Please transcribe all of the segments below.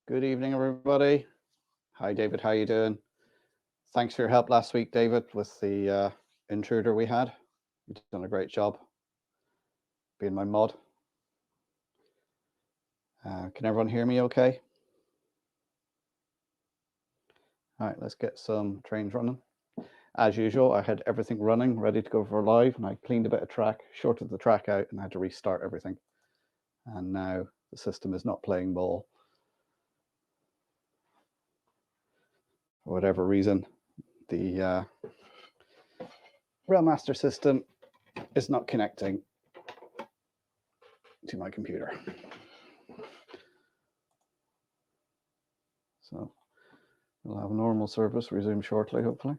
Good evening, everybody. Hi, David. How you doing? Thanks for your help last week, David, with the intruder we had. You've done a great job being my mod. Can everyone hear me okay? All right, let's get some trains running. As usual, I had everything running, ready to go for live, and I cleaned a bit of track, shorted the track out, and had to restart everything. And now the system is not playing ball. For whatever reason, the Railmaster system is not connecting to my computer. So we'll have normal service resume shortly, hopefully.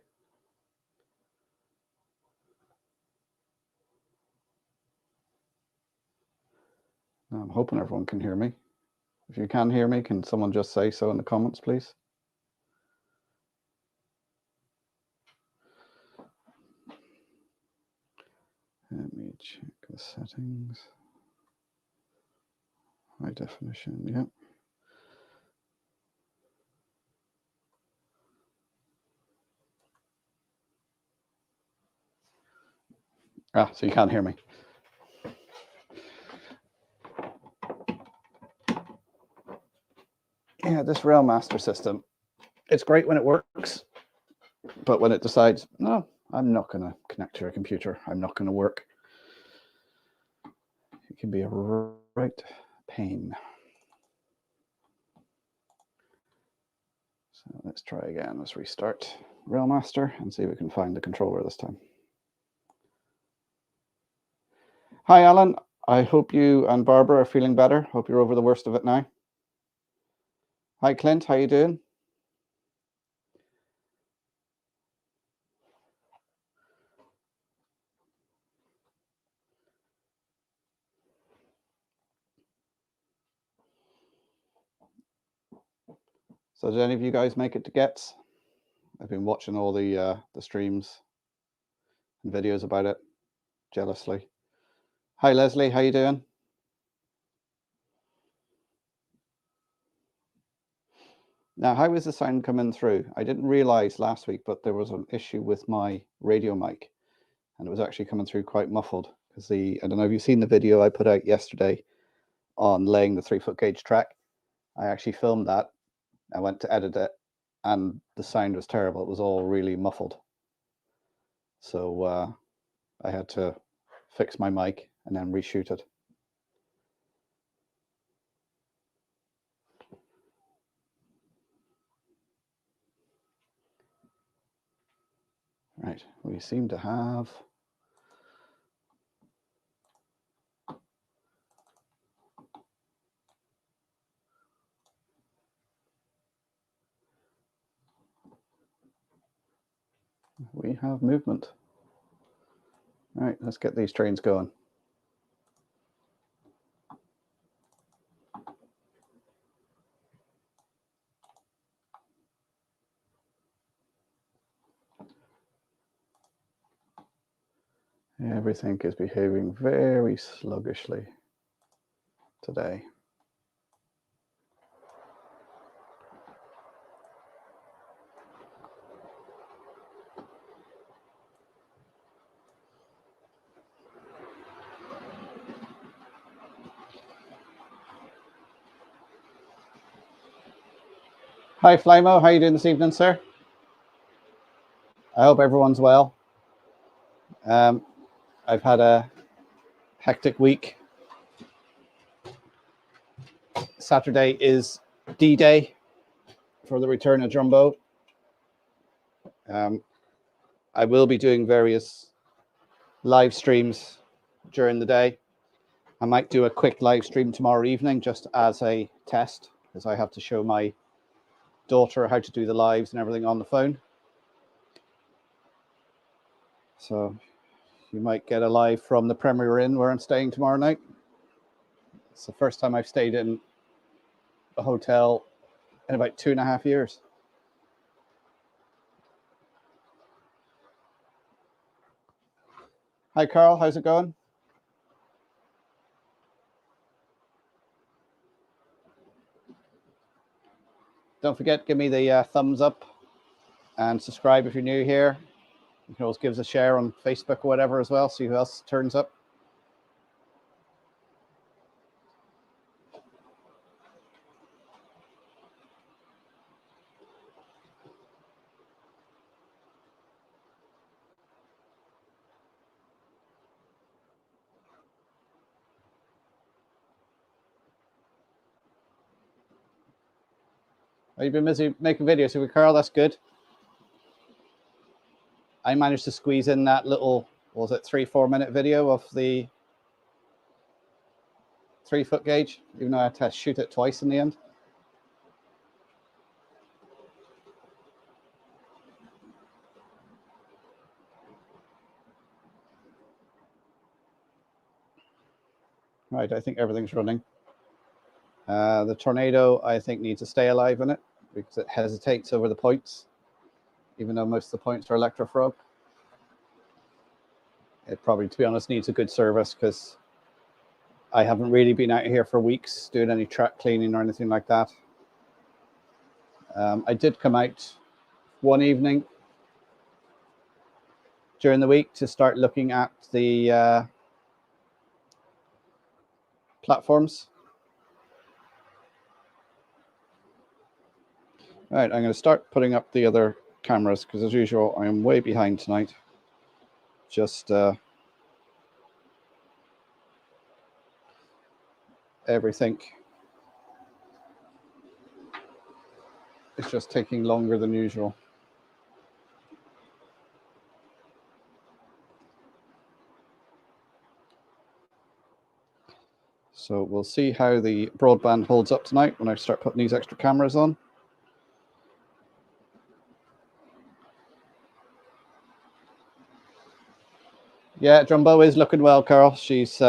I'm hoping everyone can hear me. If you can hear me, can someone just say so in the comments, please? Let me check the settings. High definition, yep. So you can't hear me. Yeah, this Railmaster system, it's great when it works, but when it decides, no, I'm not going to connect to your computer, I'm not going to work, it can be a right pain. So let's try again. Let's restart Railmaster and see if we can find the controller this time. Hi, Alan. I hope you and Barbara are feeling better. Hope you're over the worst of it now. Hi, Clint. How you doing? So did any of you guys make it to Getz? I've been watching all the streams and videos about it jealously. Hi, Leslie. How you doing? Now, how is the sound coming through? I didn't realize last week, but there was an issue with my radio mic, and it was actually coming through quite muffled. Because I don't know if you've seen the video I put out yesterday on laying the 3-foot gauge track. I actually filmed that. I went to edit it, and the sound was terrible. It was all really muffled. So I had to fix my mic and then reshoot it. Right, we seem to have movement. All right, let's get these trains going. Everything is behaving very sluggishly today. Hi, Flymo. How are you doing this evening, sir? I hope everyone's well. I've had a hectic week. Saturday is D-Day for the return of Jumbo. I will be doing various live streams during the day. I might do a quick live stream tomorrow evening just as a test, because I have to show my daughter how to do the lives and everything on the phone. So you might get a live from the Premier Inn where I'm staying tomorrow night. It's the first time I've stayed in a hotel in about 2.5 years. Hi, Carl. How's it going? Don't forget, give me the thumbs up and subscribe if you're new here. You can always give us a share on Facebook or whatever as well. See who else turns up. Oh, you've been busy making videos, have you, Carl? That's good. I managed to squeeze in that little, what was it, 3-4 minute video of the 3-foot gauge, even though I had to shoot it twice in the end. Right, I think everything's running. The Tornado, I think, needs to stay alive in it because it hesitates over the points, even though most of the points are Electrofrog. It probably, to be honest, needs a good service because I haven't really been out here for weeks doing any track cleaning or anything like that. I did come out one evening during the week to start looking at the platforms. All right, I'm going to start putting up the other cameras because, as usual, I am way behind tonight. Just everything is just taking longer than usual. So we'll see how the broadband holds up tonight when I start putting these extra cameras on. Yeah, Jumbo is looking well, Carl. She's she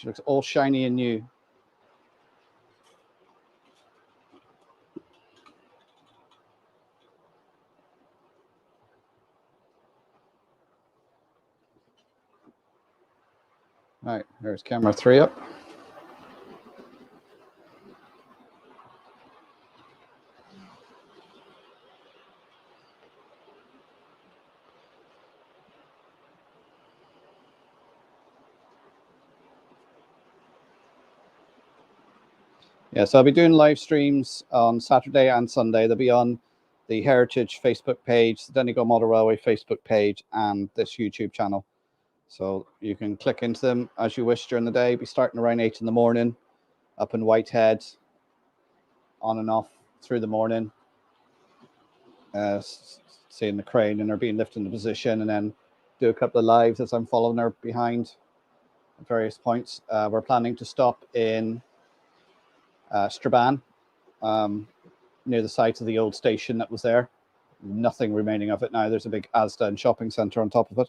looks all shiny and new. All right, there's camera 3 up. Yeah, so I'll be doing live streams on Saturday and Sunday. They'll be on the Heritage Facebook page, the Donegal Model Railway Facebook page, and this YouTube channel. So you can click into them as you wish during the day. Be starting around 8 in the morning, up in Whitehead, on and off through the morning, seeing the crane and her being lifted into position, and then do a couple of lives as I'm following her behind at various points. We're planning to stop in Strabane, near the site of the old station that was there. Nothing remaining of it now. There's a big Asda and shopping centre on top of it.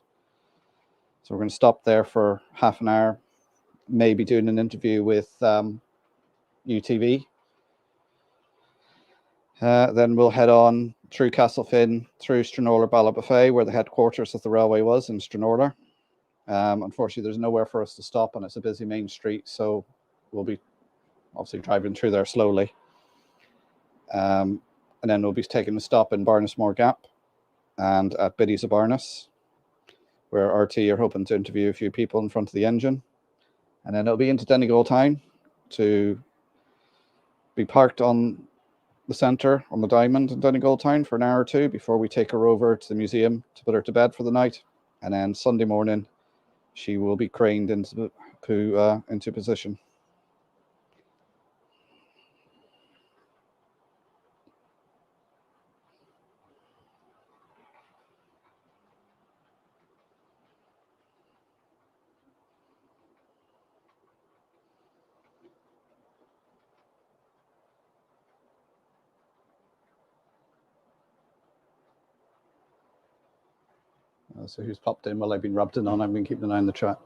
So we're going to stop there for half an hour, maybe doing an interview with UTV. Then we'll head on through Castlefin, through Stranorlar Ballabafay, where the headquarters of the railway was in Stranorlar. Unfortunately, there's nowhere for us to stop, and it's a busy main street, so we'll be obviously driving through there slowly. And then we'll be taking a stop in Barnesmore Gap and at Biddy's of Barnes, where RT are hoping to interview a few people in front of the engine. And then it'll be into Donegal Town to be parked on the centre on the Diamond in Donegal Town for an hour or two before we take her over to the museum to put her to bed for the night. And then Sunday morning, she will be craned into position. So who's popped in while I've been rubbed in on? I've been keeping an eye on the chat.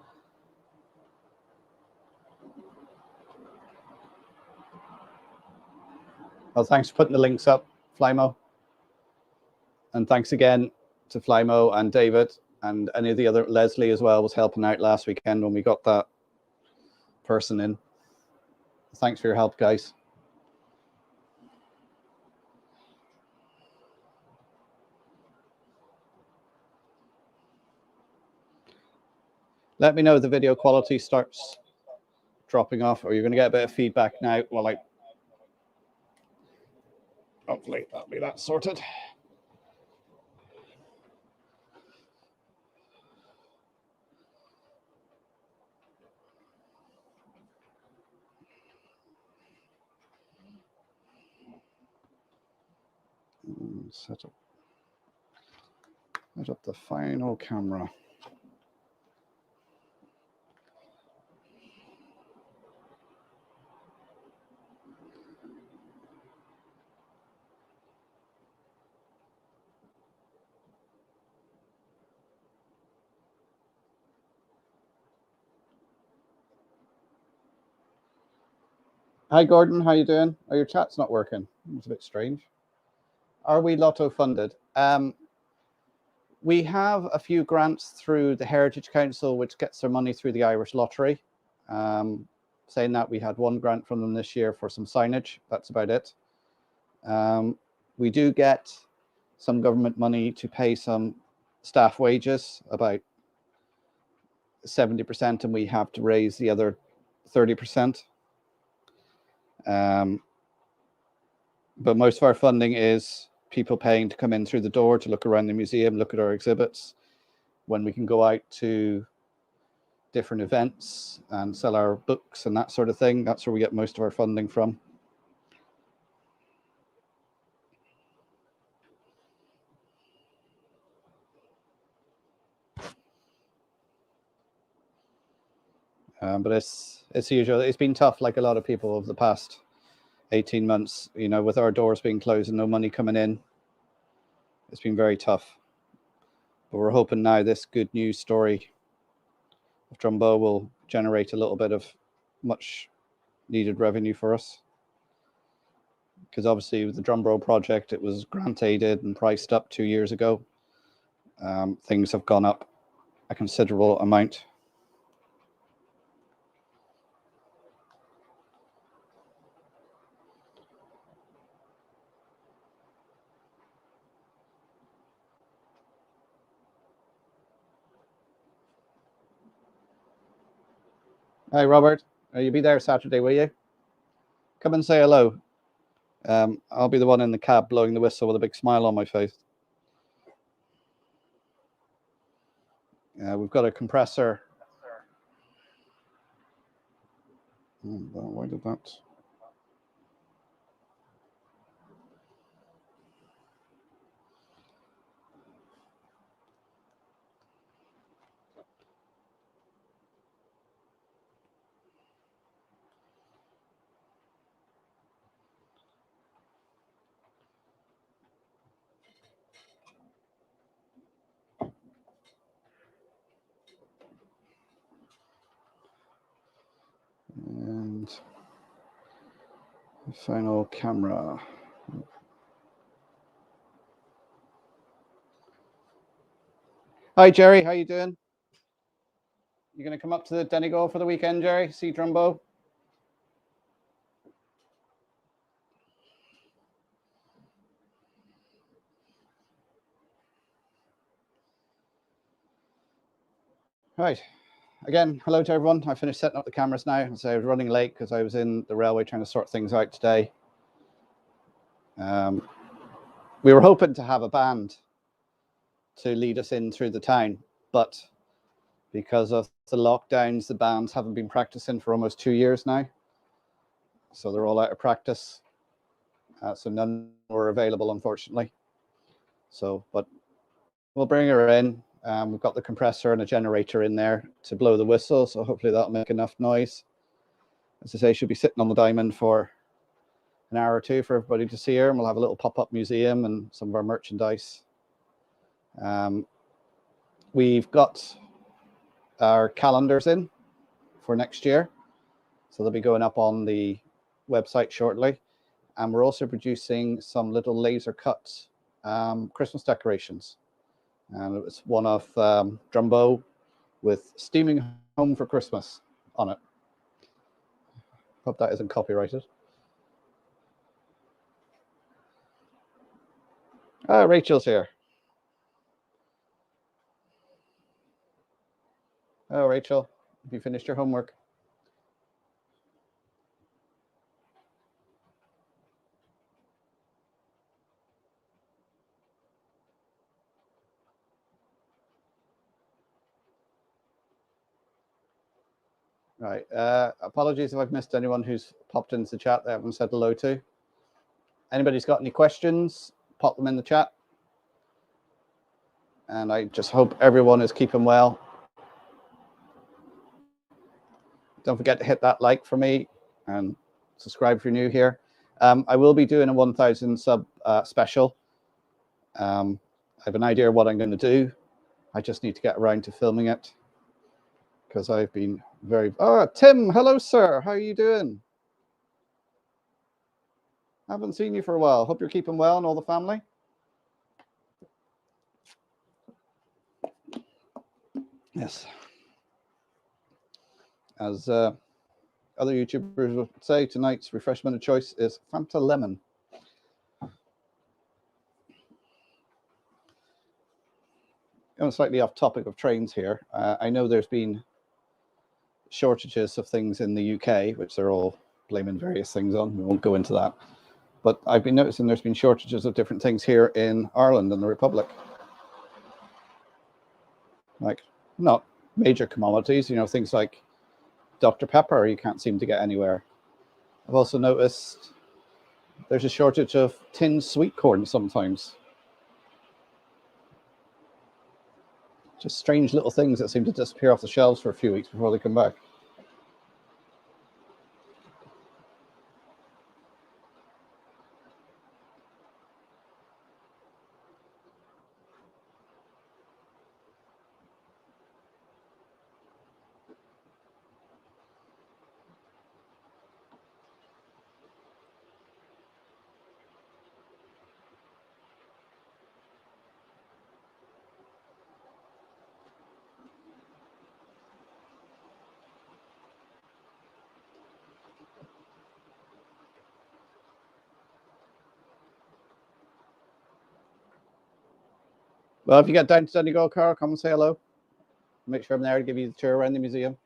Well, thanks for putting the links up, Flymo. And thanks again to Flymo and David and any of the other, Leslie as well was helping out last weekend when we got that person in. Thanks for your help, guys. Let me know if the video quality starts dropping off, or you're going to get a bit of feedback now while I... Hopefully that'll be that sorted. Set up the final camera. Hi, Gordon. How you doing? Oh, your chat's not working. It's a bit strange. Are we Lotto funded? We have a few grants through the Heritage Council, which gets their money through the Irish Lottery. Saying that, we had one grant from them this year for some signage. That's about it. We do get some government money to pay some staff wages, about 70%, and we have to raise the other 30%. But most of our funding is people paying to come in through the door, to look around the museum, look at our exhibits. When we can go out to different events and sell our books and that sort of thing, that's where we get most of our funding from. But it's usual. It's been tough, like a lot of people over the past 18 months, you know, with our doors being closed and no money coming in. It's been very tough. But we're hoping now this good news story of Drumbo will generate a little bit of much needed revenue for us. Because obviously with the Drumbo project, it was grant aided and priced up 2 years ago. Things have gone up a considerable amount. Hi, Robert. You'll be there Saturday, will you? Come and say hello. I'll be the one in the cab blowing the whistle with a big smile on my face. We've got a compressor. Why did that? And the final camera. Hi, Jerry. How you doing? You going to come up to the Donegal for the weekend, Jerry? See Drumbo? Right. Again, hello to everyone. I finished setting up the cameras now. So I was running late because I was in the railway trying to sort things out today. We were hoping to have a band to lead us in through the town, but because of the lockdowns, the bands haven't been practicing for almost 2 years now. So they're all out of practice. So none were available, unfortunately. So, but we'll bring her in. We've got the compressor and a generator in there to blow the whistle. So hopefully that'll make enough noise. As I say, she'll be sitting on the diamond for an hour or two for everybody to see her. And we'll have a little pop-up museum and some of our merchandise. We've got our calendars in for next year. So they'll be going up on the website shortly. And we're also producing some little laser cut Christmas decorations. And it was one of Drumbo with Steaming Home for Christmas on it. Hope that isn't copyrighted. Rachel's here. Oh, Rachel, have you finished your homework? Right. Apologies if I've missed anyone who's popped into the chat that I haven't said hello to. Anybody's got any questions, pop them in the chat. And I just hope everyone is keeping well. Don't forget to hit that like for me and subscribe if you're new here. I will be doing a 1,000 sub special. I have an idea of what I'm going to do. I just need to get around to filming it because I've been very... Oh, Tim, hello, sir. How are you doing? Haven't seen you for a while. Hope you're keeping well and all the family. Yes. As other YouTubers would say, tonight's refreshment of choice is Fanta Lemon. I'm slightly off topic of trains here. I know there's been shortages of things in the UK, which they're all blaming various things on. We won't go into that. But I've been noticing there's been shortages of different things here in Ireland and the Republic. Like, not major commodities, you know, things like Dr. Pepper you can't seem to get anywhere. I've also noticed there's a shortage of tinned sweet corn sometimes. Just strange little things that seem to disappear off the shelves for a few weeks before they come back. Well, if you get down to Donegal, Carl, come and say hello. Make sure I'm there to give you the tour around the museum.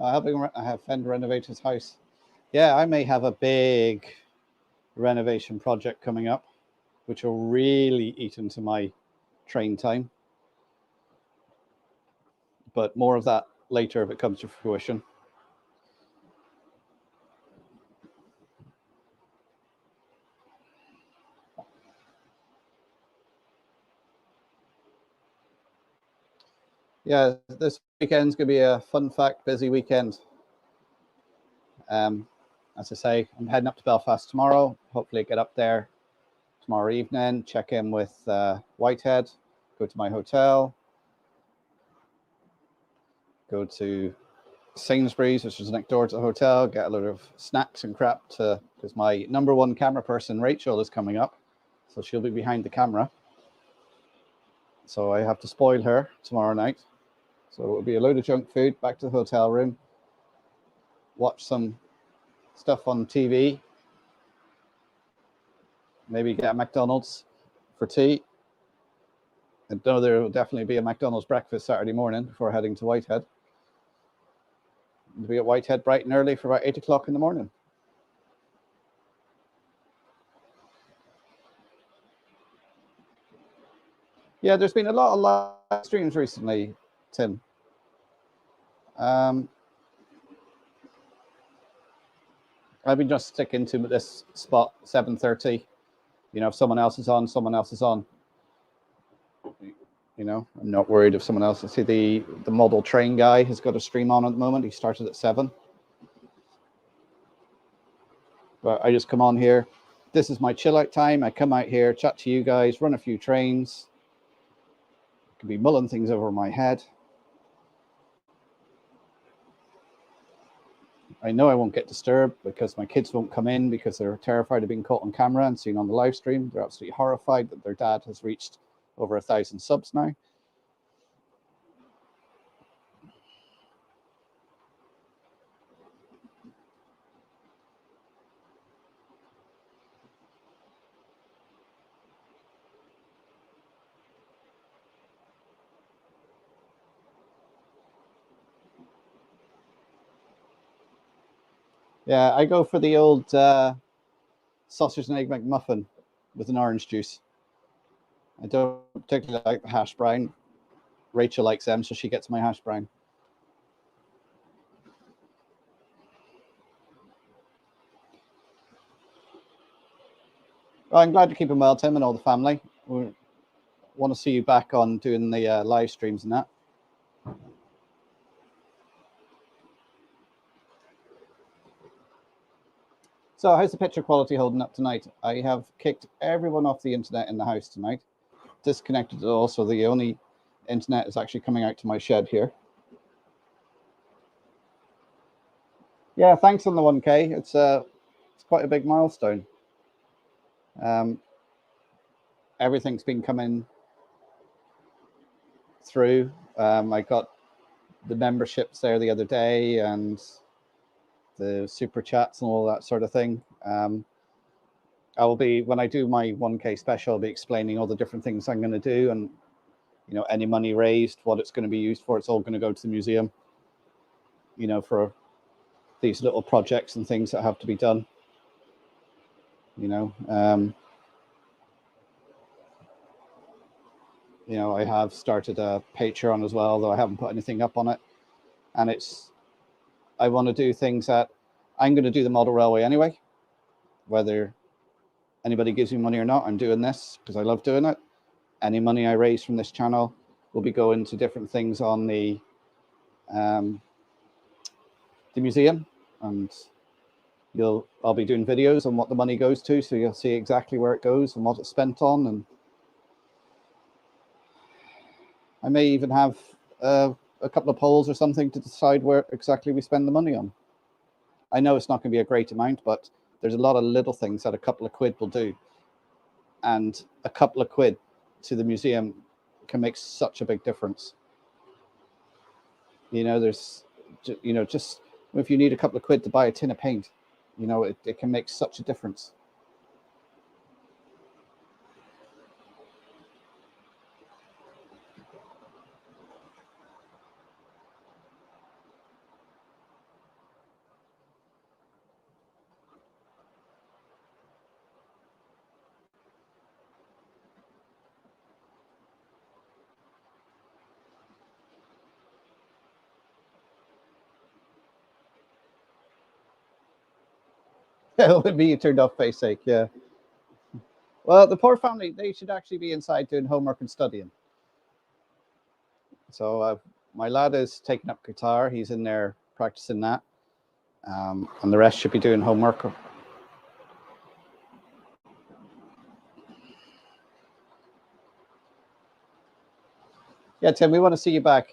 I have Fender renovate his house. Yeah, I may have a big renovation project coming up, which will really eat into my train time. But more of that later if it comes to fruition. Yeah, this weekend's going to be a fun fact busy weekend. As I say, I'm heading up to Belfast tomorrow. Hopefully get up there tomorrow evening, check in with Whitehead, go to my hotel, go to Sainsbury's, which is next door to the hotel, get a load of snacks and crap because my #1 camera person, Rachel, is coming up. So she'll be behind the camera. So I have to spoil her tomorrow night. So it'll be a load of junk food, back to the hotel room, watch some stuff on TV, maybe get a McDonald's for tea. I know there will definitely be a McDonald's breakfast Saturday morning before heading to Whitehead. We'll be at Whitehead bright and early for about 8 o'clock in the morning. Yeah, there's been a lot of live streams recently, Tim. I've been just sticking to this spot, 7:30. You know, if someone else is on, someone else is on. You know, I'm not worried if someone else. I see the model train guy has got a stream on at the moment. He started at 7. But I just come on here. This is my chill out time. I come out here, chat to you guys, run a few trains. Could be mulling things over my head. I know I won't get disturbed because my kids won't come in because they're terrified of being caught on camera and seen on the live stream. They're absolutely horrified that their dad has reached over 1,000 subs now. Yeah, I go for the old sausage and egg McMuffin with an orange juice. I don't particularly like the hash brown. Rachel likes them, so she gets my hash brown. Well, I'm glad you're keeping well, Tim, and all the family. We want to see you back on doing the live streams and that. So how's the picture quality holding up tonight? I have kicked everyone off the internet in the house tonight. Disconnected it all, so the only internet is actually coming out to my shed here. Yeah, thanks on the 1K. It's quite a big milestone. Everything's been coming through. I got the memberships there the other day and the super chats and all that sort of thing. I will be, when I do my 1K special, I'll be explaining all the different things I'm going to do, and you know, any money raised, what it's going to be used for. It's all going to go to the museum, you know, for these little projects and things that have to be done. You know, I have started a Patreon as well, though I haven't put anything up on it. And I want to do things that I'm going to do the model railway anyway, whether anybody gives me money or not. I'm doing this because I love doing it. Any money I raise from this channel will be going to different things on the museum, and I'll be doing videos on what the money goes to, so you'll see exactly where it goes and what it's spent on. And I may even have a couple of polls or something to decide where exactly we spend the money on. I know it's not going to be a great amount, but there's a lot of little things that a couple of quid will do. And a couple of quid to the museum can make such a big difference. You know, there's, you know, just if you need a couple of quid to buy a tin of paint, you know, it can make such a difference. It would be turned off face sake, yeah. Well, the poor family, they should actually be inside doing homework and studying. So my lad is taking up guitar. He's in there practicing that. And the rest should be doing homework. Yeah, Tim, we want to see you back.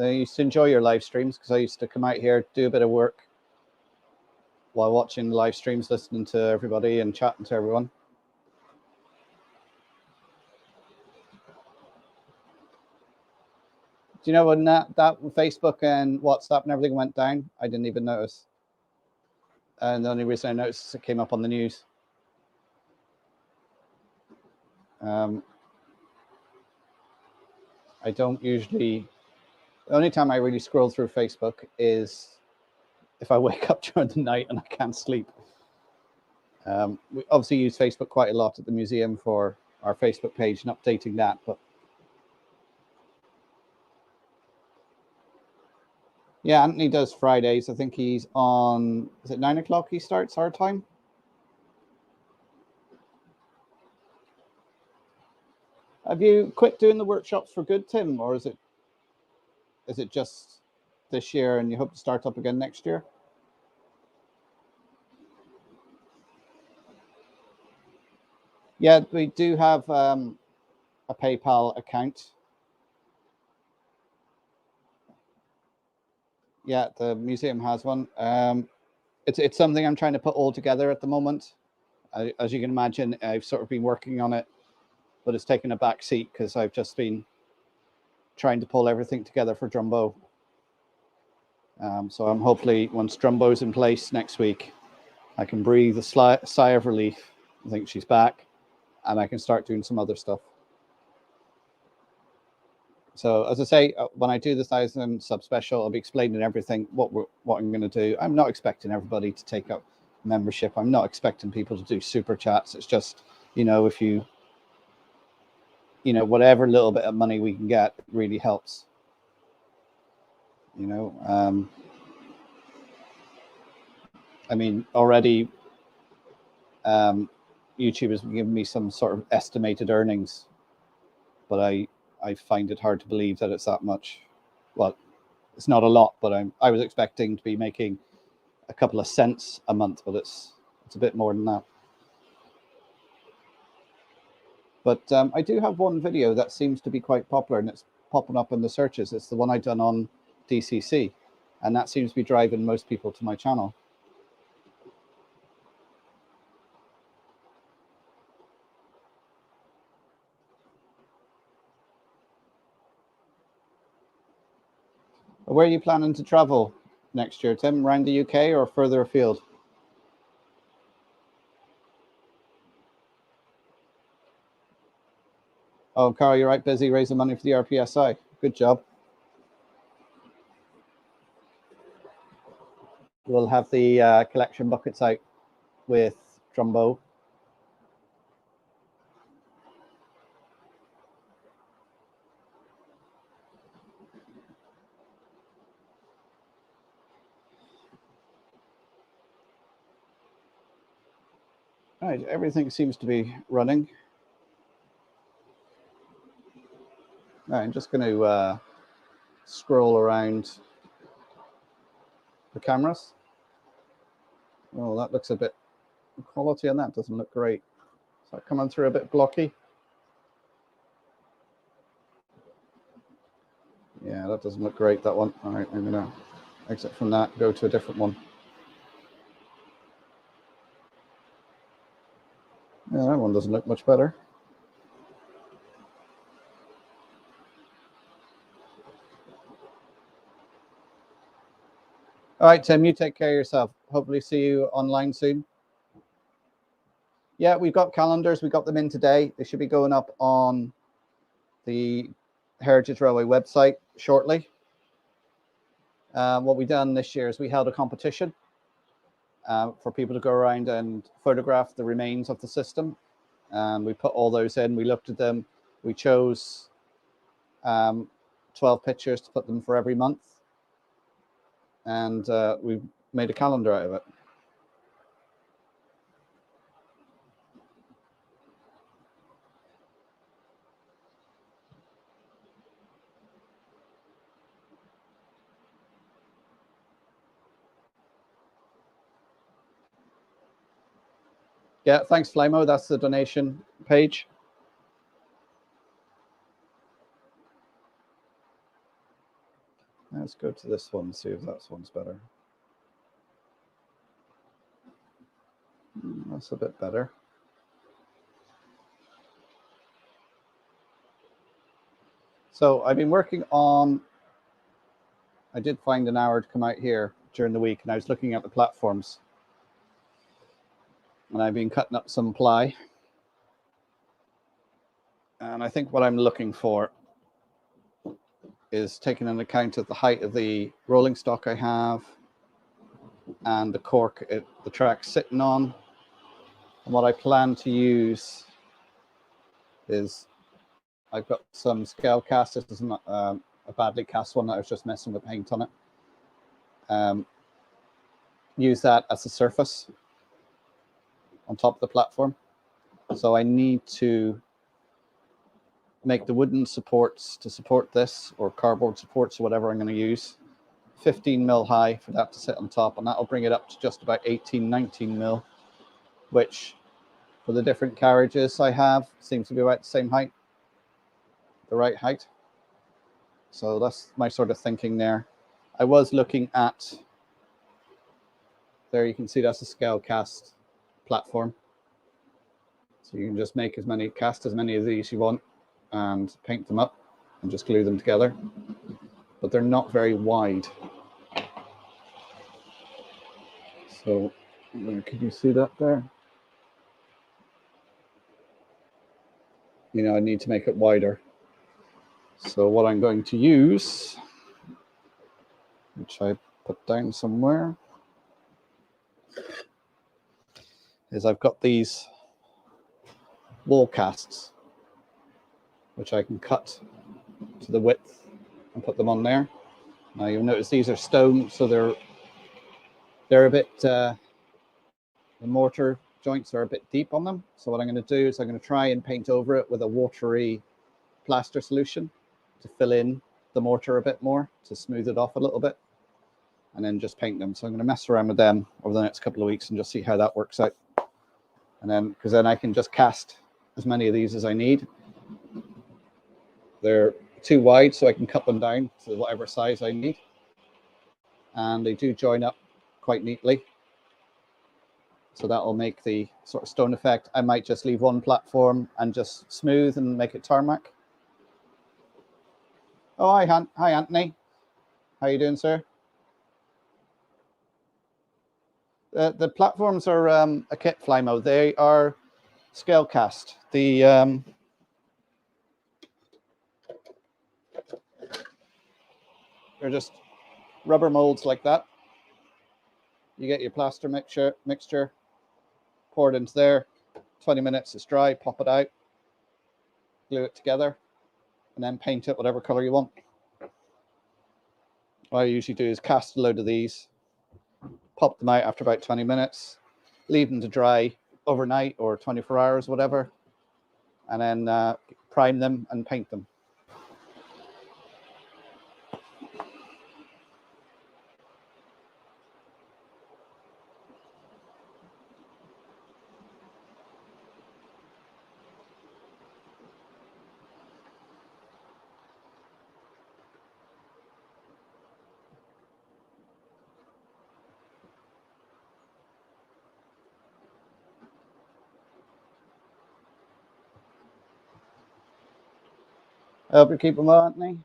I used to enjoy your live streams because I used to come out here, do a bit of work while watching live streams, listening to everybody and chatting to everyone. Do you know when that Facebook and WhatsApp and everything went down? I didn't even notice. And the only reason I noticed is it came up on the news. I don't usually, the only time I really scroll through Facebook is if I wake up during the night and I can't sleep. We obviously use Facebook quite a lot at the museum for our Facebook page and updating that, but yeah, Anthony does Fridays. I think he's on, is it 9 o'clock he starts our time? Have you quit doing the workshops for good, Tim, or is it just this year and you hope to start up again next year? Yeah, we do have a PayPal account. Yeah, the museum has one. It's something I'm trying to put all together at the moment. As you can imagine, I've sort of been working on it, but it's taken a back seat because I've just been trying to pull everything together for Drumbo. So I'm hopefully, once Drumbo's in place next week, I can breathe a sigh of relief. I think she's back, and I can start doing some other stuff. So as I say, when I do the 1,000 sub special, I'll be explaining everything, what I'm going to do. I'm not expecting everybody to take up membership. I'm not expecting people to do super chats. It's just, if you, whatever little bit of money we can get really helps. I mean, already YouTube has given me some sort of estimated earnings, but I find it hard to believe that it's that much. Well, it's not a lot, but I was expecting to be making a couple of cents a month, but it's a bit more than that. But I do have one video that seems to be quite popular, and it's popping up in the searches. It's the one I done on DCC, and that seems to be driving most people to my channel. Where are you planning to travel next year, Tim? Around the UK or further afield? Oh, Carl, you're right, busy raising money for the RPSI. Good job. We'll have the collection buckets out with Drumbo. All right, everything seems to be running. All right, I'm just going to scroll around the cameras. Oh, that looks a bit, the quality on that doesn't look great. Is that coming through a bit blocky? Yeah, that doesn't look great, that one. All right, I'm going to exit from that, go to a different one. Yeah, that one doesn't look much better. All right, Tim, you take care of yourself. Hopefully see you online soon. Yeah, we've got calendars. We got them in today. They should be going up on the Heritage Railway website shortly. What we've done this year is we held a competition for people to go around and photograph the remains of the system. We put all those in. We looked at them. We chose 12 pictures to put them for every month. And we made a calendar out of it. Yeah, thanks, Flymo. That's the donation page. Let's go to this one and see if that one's better. That's a bit better. So I've been working on, I did find an hour to come out here during the week, and I was looking at the platforms. And I've been cutting up some ply. And I think what I'm looking for is taking into account of the height of the rolling stock I have and the cork the track's sitting on. And what I plan to use is I've got some scale cast. This is not a badly cast one that I was just messing with paint on it. Use that as a surface on top of the platform. So I need to make the wooden supports to support this, or cardboard supports or whatever I'm going to use, 15 mil high for that to sit on top, and that'll bring it up to just about 18, 19 mil, which for the different carriages I have seems to be about the same height, the right height. So that's my sort of thinking there. I was looking at, there you can see that's a scale cast platform. So you can just make cast as many of these you want and paint them up and just glue them together. But they're not very wide. So can you see that there? You know, I need to make it wider. So what I'm going to use, which I put down somewhere, is I've got these wall casts, which I can cut to the width and put them on there. Now you'll notice these are stone, so they're a bit, the mortar joints are a bit deep on them. So what I'm going to do is I'm going to try and paint over it with a watery plaster solution to fill in the mortar a bit more, to smooth it off a little bit, and then just paint them. So I'm going to mess around with them over the next couple of weeks and just see how that works out. And then, because then I can just cast as many of these as I need. They're too wide, so I can cut them down to whatever size I need. And they do join up quite neatly. So that will make the sort of stone effect. I might just leave one platform and just smooth and make it tarmac. Oh, hi, Anthony. How you doing, sir? The platforms are a kit, Flymo. They are scale cast. They're just rubber molds like that. You get your plaster mixture, pour it into there. 20 minutes, it's dry. Pop it out, glue it together, and then paint it whatever color you want. What I usually do is cast a load of these, pop them out after about 20 minutes, leave them to dry overnight or 24 hours, whatever, and then prime them and paint them. I hope you keep them well, Anthony.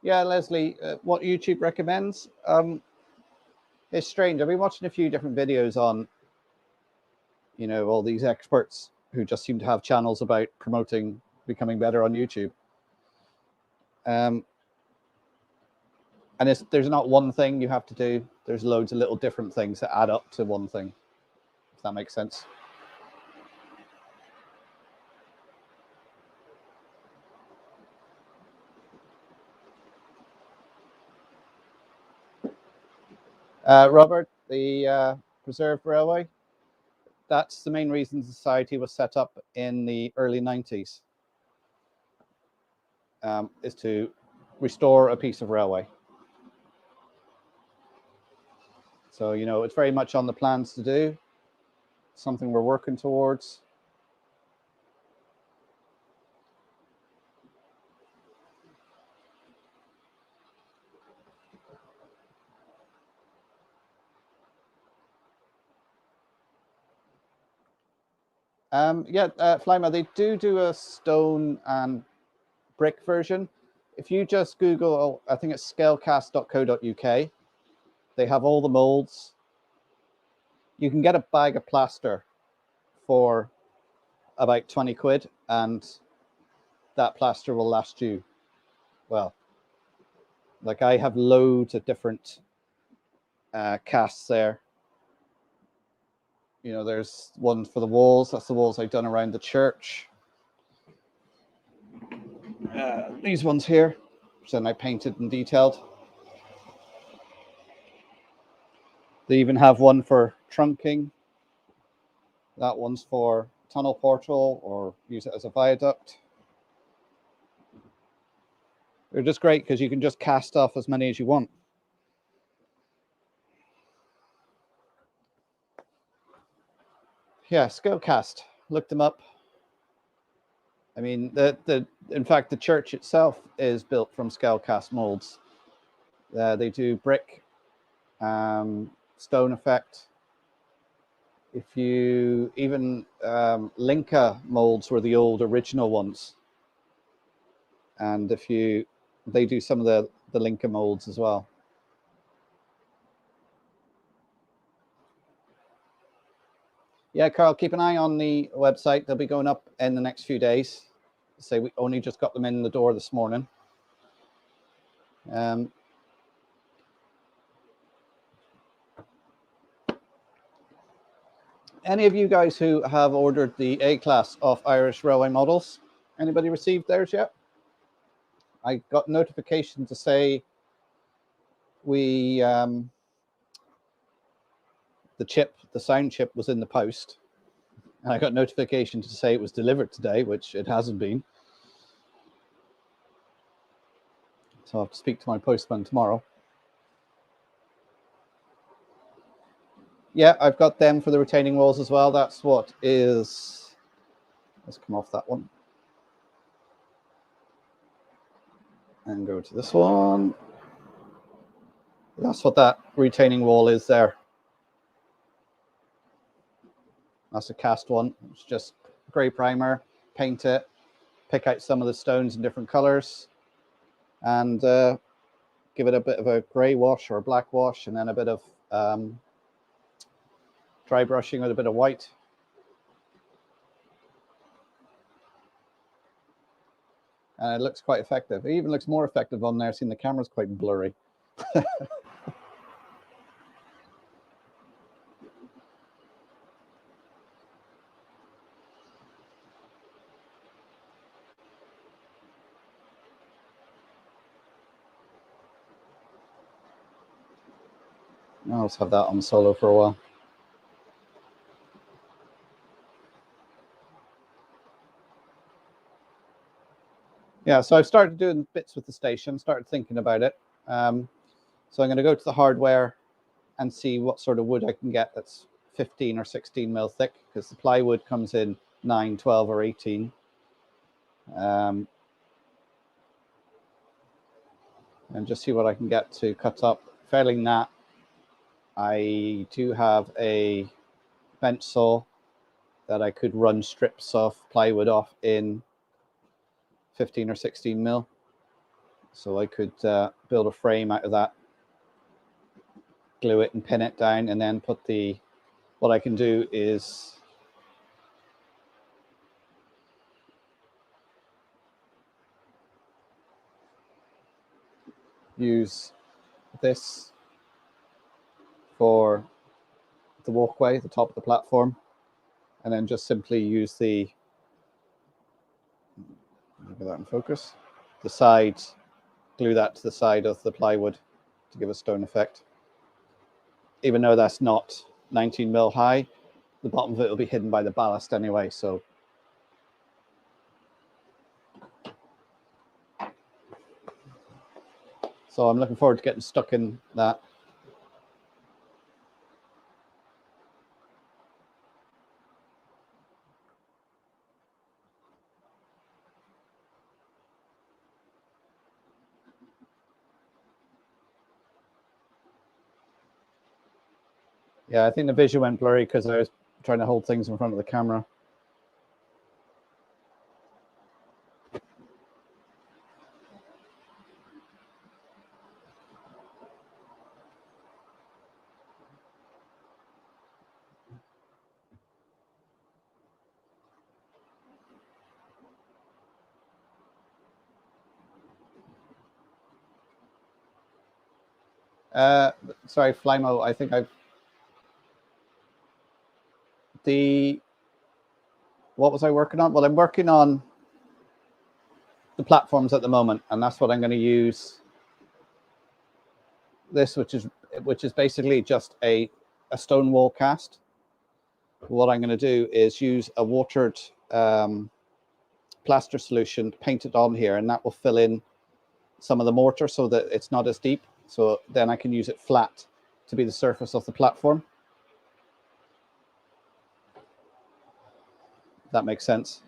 Yeah, Leslie, what YouTube recommends, it's strange. I've been watching a few different videos on, you know, all these experts who just seem to have channels about promoting becoming better on YouTube. And there's not one thing you have to do. There's loads of little different things that add up to one thing, if that makes sense. Robert, the Preserved Railway, that's the main reason the society was set up in the early 90s, is to restore a piece of railway. So, you know, it's very much on the plans to do, something we're working towards. Yeah, Flymo, they do a stone and brick version. If you just Google, I think it's scalecast.co.uk, they have all the molds. You can get a bag of plaster for about 20 quid, and that plaster will last you, well, like I have loads of different casts there. You know, there's one for the walls. That's the walls I've done around the church. These ones here, which then I painted and detailed. They even have one for trunking. That one's for tunnel portal or use it as a viaduct. They're just great because you can just cast off as many as you want. Yeah, Scale Cast. Look them up. I mean, in fact, the church itself is built from scale cast molds. They do brick, stone effect. If you even Linka molds were the old original ones, and they do some of the Linka molds as well. Yeah, Carl, keep an eye on the website. They'll be going up in the next few days. Say we only just got them in the door this morning. Any of you guys who have ordered the A-Class off Irish Railway Models, anybody received theirs yet? I got notification to say the sound chip was in the post. And I got notification to say it was delivered today, which it hasn't been. So I'll have to speak to my postman tomorrow. Yeah, I've got them for the retaining walls as well. That's what is... Let's come off that one. And go to this one. That's what that retaining wall is there. That's a cast one. It's just grey primer, paint it, pick out some of the stones in different colors, and give it a bit of a grey wash or a black wash, and then a bit of dry brushing with a bit of white. And it looks quite effective. It even looks more effective on there, seeing the camera's quite blurry. I'll just have that on solo for a while. Yeah, so I've started doing bits with the station, started thinking about it. So I'm going to go to the hardware and see what sort of wood I can get that's 15 or 16 mil thick, because the plywood comes in 9, 12, or 18. And just see what I can get to cut up. Failing that, I do have a bench saw that I could run strips of plywood off in 15 or 16 mil. So I could build a frame out of that, glue it and pin it down, and then put what I can do is use this for the walkway, the top of the platform, and then just simply use get that in focus, the sides, glue that to the side of the plywood to give a stone effect. Even though that's not 19 mil high, the bottom of it will be hidden by the ballast anyway, so I'm looking forward to getting stuck in that. Yeah, I think the vision went blurry because I was trying to hold things in front of the camera. Sorry, Flymo, I think what was I working on? Well, I'm working on the platforms at the moment, and that's what I'm going to use this, which is basically just a stone wall cast. What I'm going to do is use a watered plaster solution, paint it on here, and that will fill in some of the mortar so that it's not as deep. So then I can use it flat to be the surface of the platform. That makes sense.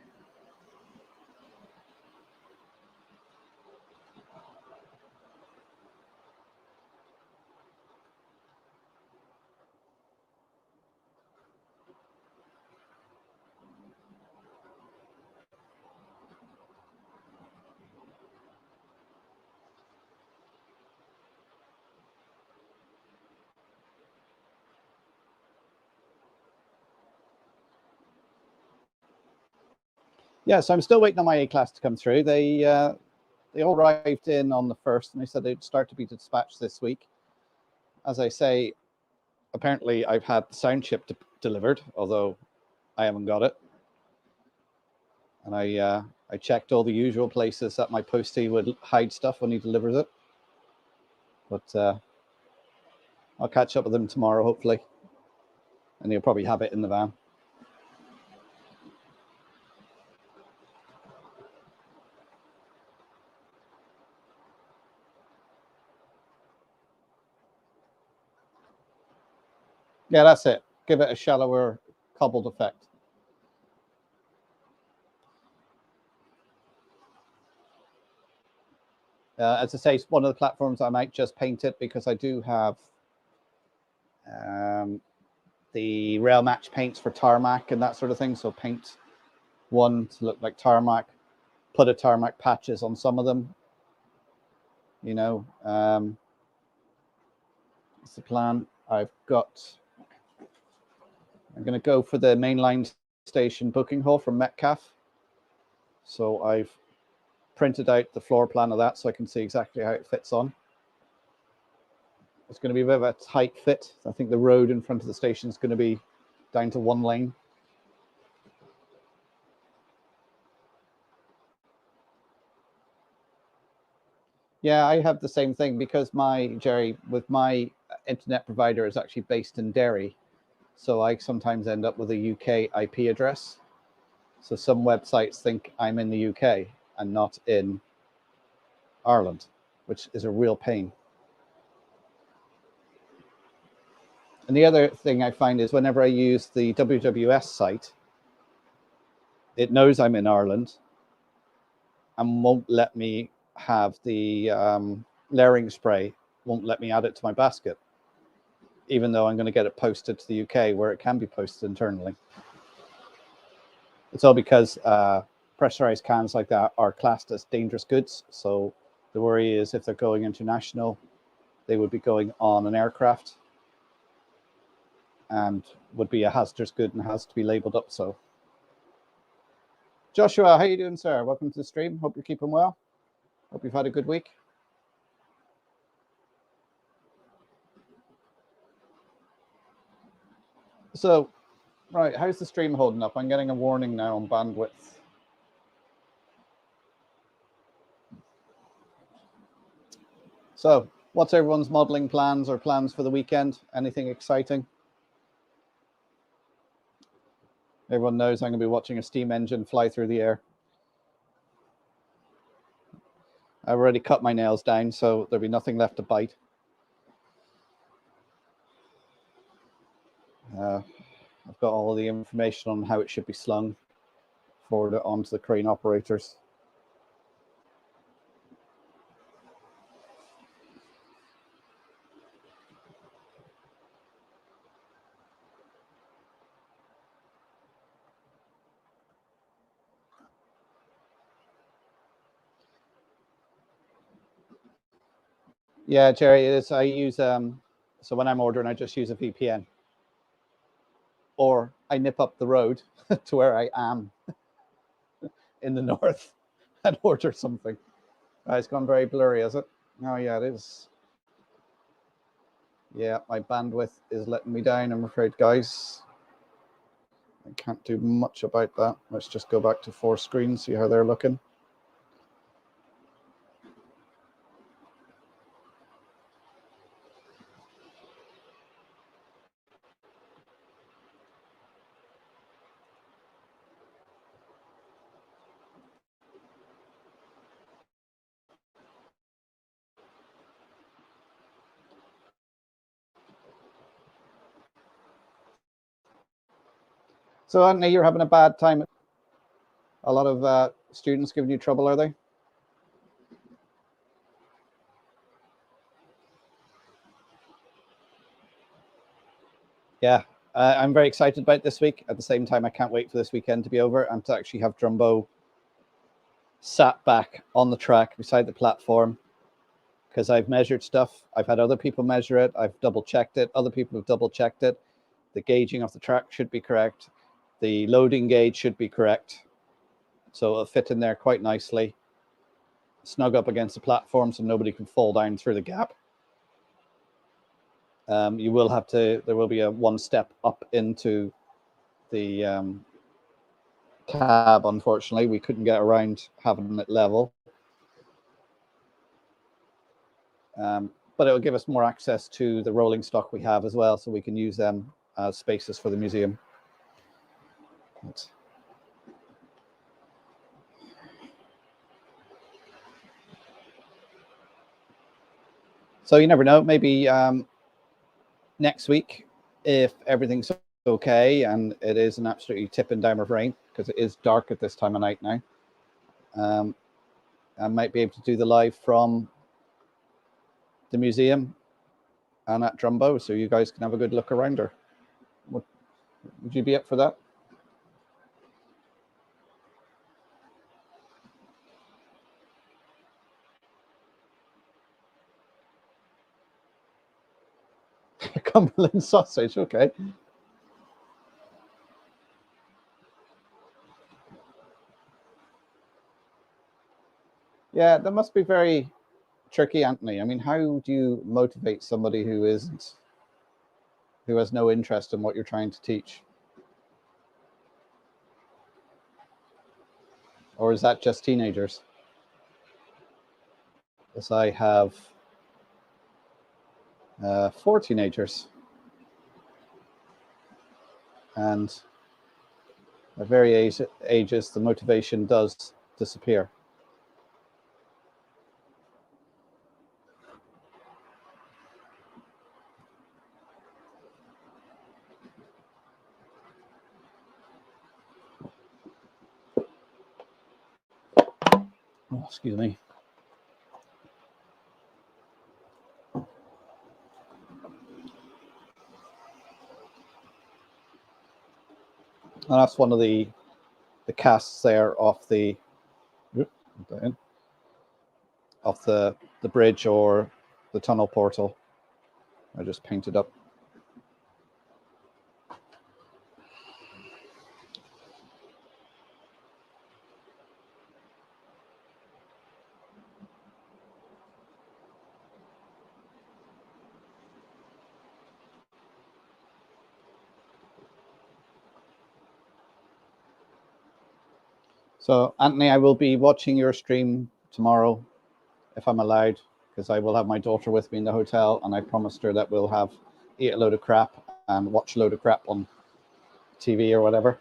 Yeah, so I'm still waiting on my A-class to come through. They all arrived in on the 1st, and they said they'd start to be dispatched this week. As I say, apparently I've had the sound chip delivered, although I haven't got it. And I checked all the usual places that my postie would hide stuff when he delivers it. But I'll catch up with him tomorrow, hopefully. And he'll probably have it in the van. Yeah, that's it. Give it a shallower cobbled effect. As I say, it's one of the platforms I might just paint it because I do have the rail match paints for tarmac and that sort of thing. So paint one to look like tarmac, put a tarmac patches on some of them. You know, that's the plan. I'm going to go for the mainline station booking hall from Metcalfe. So I've printed out the floor plan of that so I can see exactly how it fits on. It's going to be a bit of a tight fit. I think the road in front of the station is going to be down to one lane. Yeah, I have the same thing because Jerry, with my internet provider is actually based in Derry. So I sometimes end up with a UK IP address. So some websites think I'm in the UK and not in Ireland, which is a real pain. And the other thing I find is whenever I use the WWS site, it knows I'm in Ireland and won't let me have the layering spray, won't let me add it to my basket, even though I'm going to get it posted to the UK where it can be posted internally. It's all because pressurized cans like that are classed as dangerous goods. So the worry is if they're going international, they would be going on an aircraft and would be a hazardous good and has to be labeled up. So Joshua, how you doing, sir? Welcome to the stream. Hope you're keeping well. Hope you've had a good week. So, right, how's the stream holding up? I'm getting a warning now on bandwidth. So, what's everyone's modeling plans or plans for the weekend? Anything exciting? Everyone knows I'm going to be watching a steam engine fly through the air. I've already cut my nails down, so there'll be nothing left to bite. I've got all the information on how it should be slung, forward it onto the crane operators. Yeah, Jerry, it is. I use so when I'm ordering, I just use a VPN, or I nip up the road to where I am in the north and order something. It's gone very blurry, is it? Oh yeah, it is. Yeah, my bandwidth is letting me down, I'm afraid, guys. I can't do much about that. Let's just go back to 4 screens, see how they're looking. So, Anthony, you're having a bad time. A lot of students giving you trouble, are they? Yeah, I'm very excited about this week. At the same time, I can't wait for this weekend to be over and to actually have Drumbo sat back on the track beside the platform, because I've measured stuff. I've had other people measure it. I've double checked it. Other people have double checked it. The gauging of the track should be correct. The loading gauge should be correct. So it'll fit in there quite nicely, snug up against the platform so nobody can fall down through the gap. You will have to, there will be a one step up into the cab. Unfortunately, we couldn't get around having it level. But it will give us more access to the rolling stock we have as well, so we can use them as spaces for the museum. So you never know, maybe next week, if everything's okay and it is an absolutely tipping down of rain, because it is dark at this time of night now, I might be able to do the live from the museum and at Drumbo, so you guys can have a good look around her. Would you be up for that? Cumberland sausage, okay. Yeah, that must be very tricky, Anthony. I mean, how do you motivate somebody who has no interest in what you're trying to teach? Or is that just teenagers? As I have 4 teenagers, and at various ages, the motivation does disappear. Oh, excuse me. And that's one of the casts there off the bridge or the tunnel portal. I just painted up. So, Anthony, I will be watching your stream tomorrow, if I'm allowed, because I will have my daughter with me in the hotel, and I promised her that we'll eat a load of crap and watch a load of crap on TV or whatever.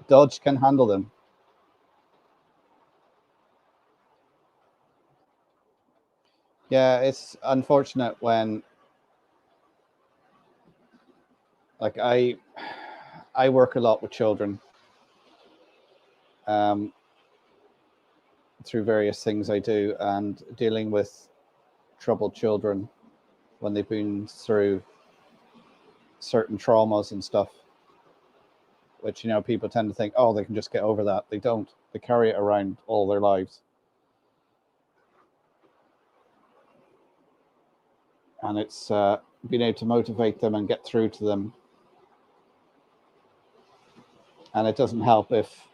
Dodge can handle them. Yeah, it's unfortunate when, like, I work a lot with children through various things I do, and dealing with troubled children when they've been through certain traumas and stuff, which, you know, people tend to think, oh, they can just get over that. They don't. They carry it around all their lives. And it's being able to motivate them and get through to them. And it doesn't help if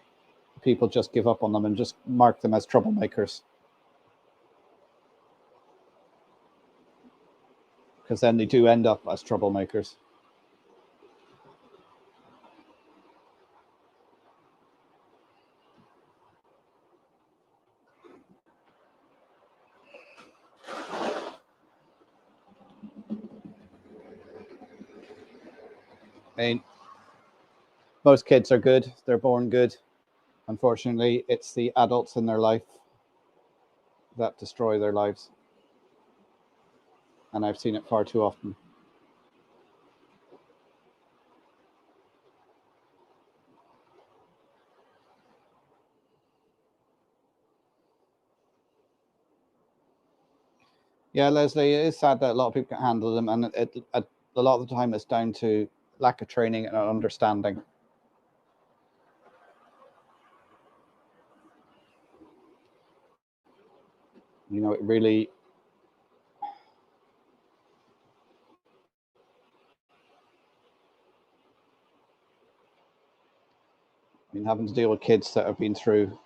people just give up on them and just mark them as troublemakers, because then they do end up as troublemakers. I mean, most kids are good. They're born good. Unfortunately, it's the adults in their life that destroy their lives. And I've seen it far too often. Yeah, Leslie, it is sad that a lot of people can't handle them. And a lot of the time it's down to lack of training and understanding. You know, it really, I mean, having to deal with kids that have been through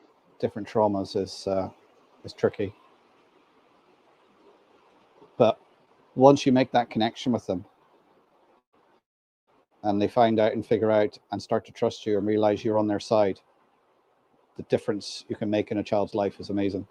different traumas is tricky. But once you make that connection with them and they find out and figure out and start to trust you and realize you're on their side, the difference you can make in a child's life is amazing.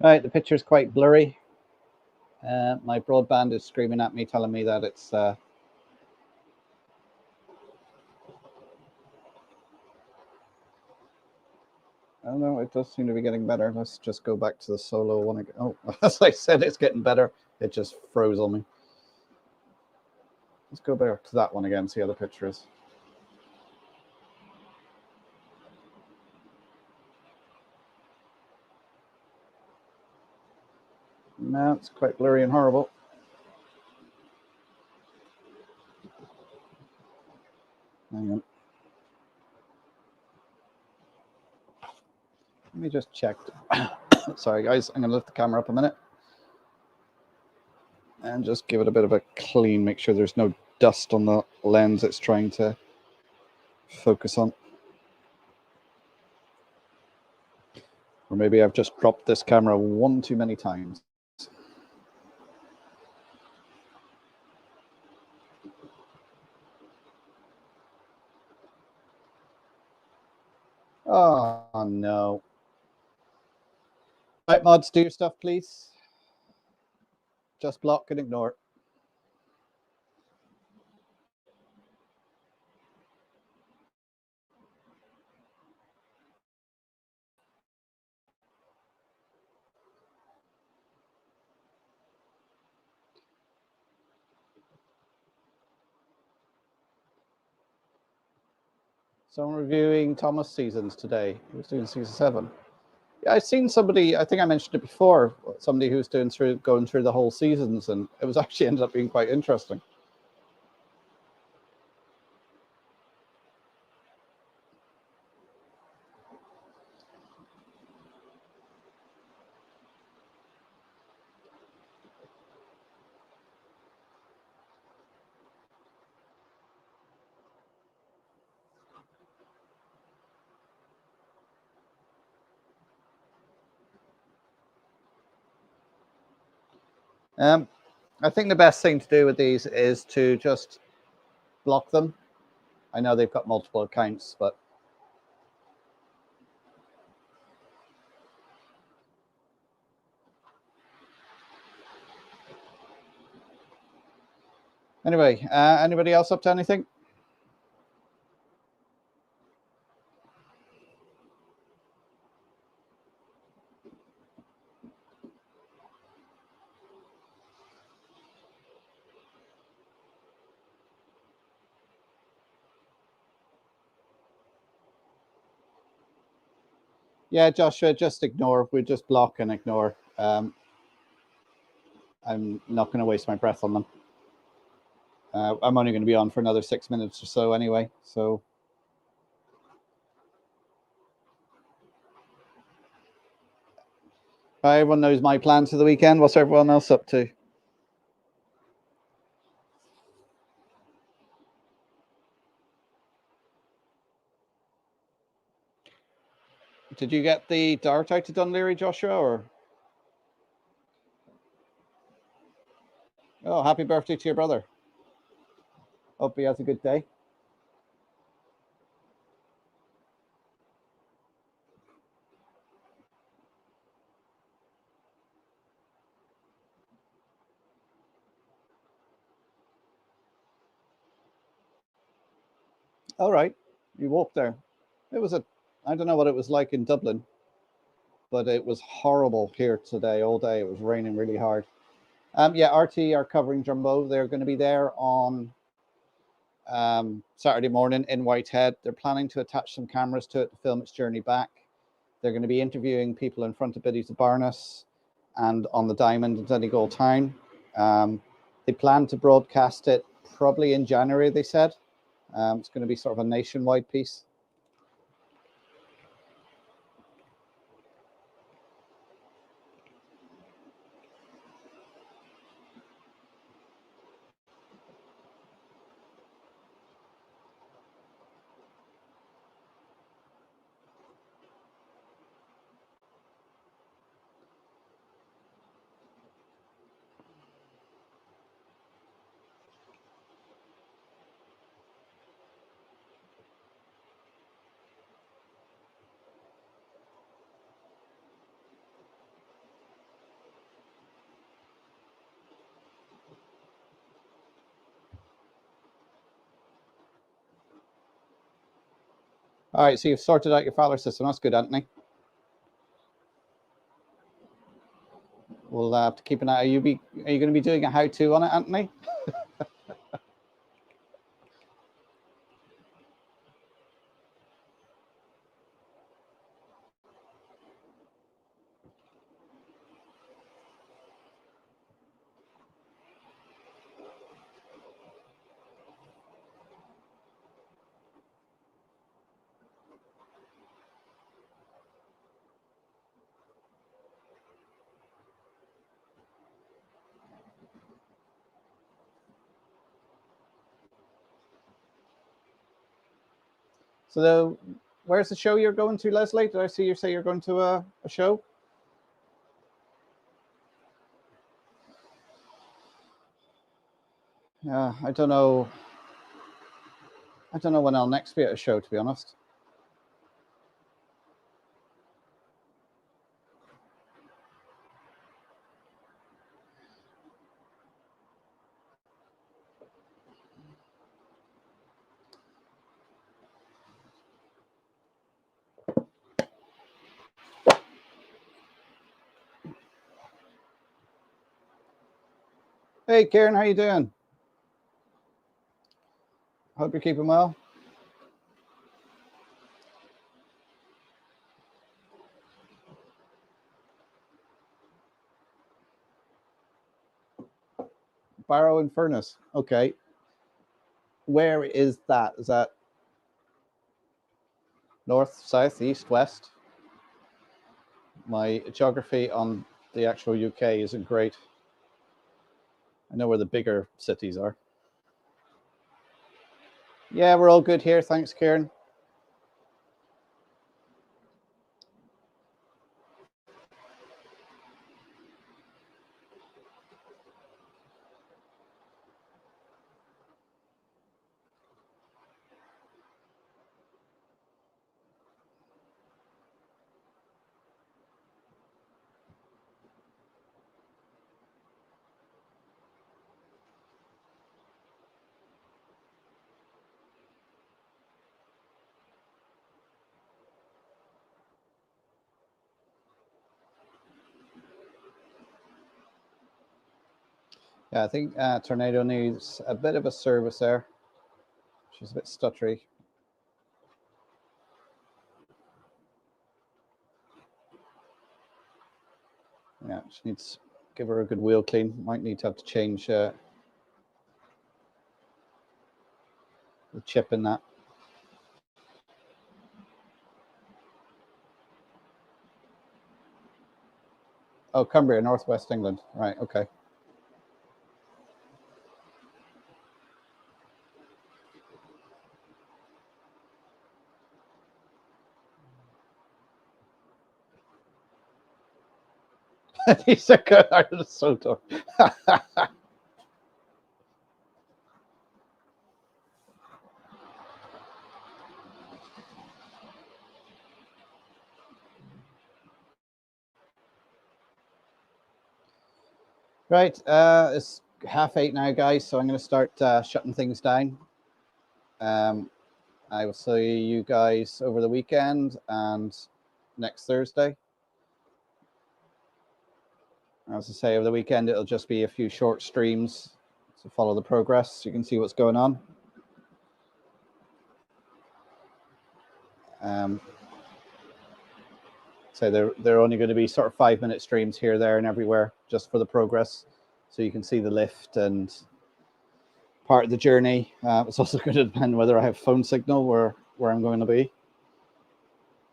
Right, the picture's quite blurry. My broadband is screaming at me, telling me that it's oh no, it does seem to be getting better. Let's just go back to the solo one again. Oh, as I said, it's getting better. It just froze on me. Let's go back to that one again, see how the picture is. No, it's quite blurry and horrible. Hang on. Let me just check. Sorry, guys. I'm going to lift the camera up a minute and just give it a bit of a clean. Make sure there's no dust on the lens it's trying to focus on. Or maybe I've just dropped this camera one too many times. Oh, no. Right, mods, do your stuff, please. Just block and ignore. So I'm reviewing Thomas seasons today. He was doing season 7. Yeah, I've seen somebody, I think I mentioned it before, somebody who's going through the whole seasons, and it was actually ended up being quite interesting. I think the best thing to do with these is to just block them. I know they've got multiple accounts, but anyway, anybody else up to anything? Yeah, Joshua, just ignore. We just block and ignore. I'm not going to waste my breath on them. I'm only going to be on for another 6 minutes or so anyway. So everyone knows my plans for the weekend. What's everyone else up to? Did you get the dart out to Dunleary, Joshua? Or oh, happy birthday to your brother. Hope he has a good day. All right. You walk there. It was I don't know what it was like in Dublin, but it was horrible here today, all day. It was raining really hard. Yeah, RT are covering Jumbo. They're going to be there on Saturday morning in Whitehead. They're planning to attach some cameras to it to film its journey back. They're going to be interviewing people in front of Biddies of Barnes and on the Diamond in Donegal Town. They plan to broadcast it probably in January, they said. It's going to be sort of a nationwide piece. All right, so you've sorted out your Fowler system. That's good, Anthony. We'll have to keep an eye. Are you going to be doing a how-to on it, Anthony? So where's the show you're going to, Leslie? Did I see you say you're going to a show? Yeah, I don't know. I don't know when I'll next be at a show, to be honest. Hey, Kieran, how you doing? Hope you're keeping well. Barrow-in-Furness. Okay. Where is that? Is that north, south, east, west? My geography on the actual UK isn't great. I know where the bigger cities are. Yeah, we're all good here. Thanks, Kieran. Yeah, I think Tornado needs a bit of a service there. She's a bit stuttery. Yeah, she needs to give her a good wheel clean. Might need to have to change the chip in that. Oh, Cumbria, Northwest England. Right, okay. He's a good out of the Soto. Right, it's 8:30 now, guys, so I'm going to start shutting things down. I will see you guys over the weekend and next Thursday. As I say, over the weekend, it'll just be a few short streams to follow the progress so you can see what's going on. So they're only going to be sort of 5-minute streams here, there, and everywhere, just for the progress, so you can see the lift and part of the journey. It's also going to depend whether I have phone signal where I'm going to be.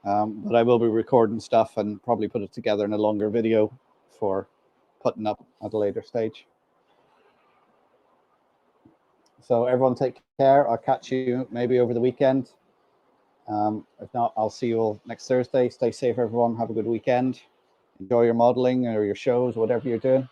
But I will be recording stuff and probably put it together in a longer video for putting up at a later stage. So everyone take care. I'll catch you maybe over the weekend. If not, I'll see you all next Thursday. Stay safe, everyone. Have a good weekend. Enjoy your modeling or your shows, whatever you're doing.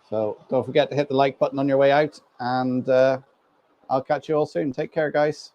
So don't forget to hit the like button on your way out, and I'll catch you all soon. Take care, guys.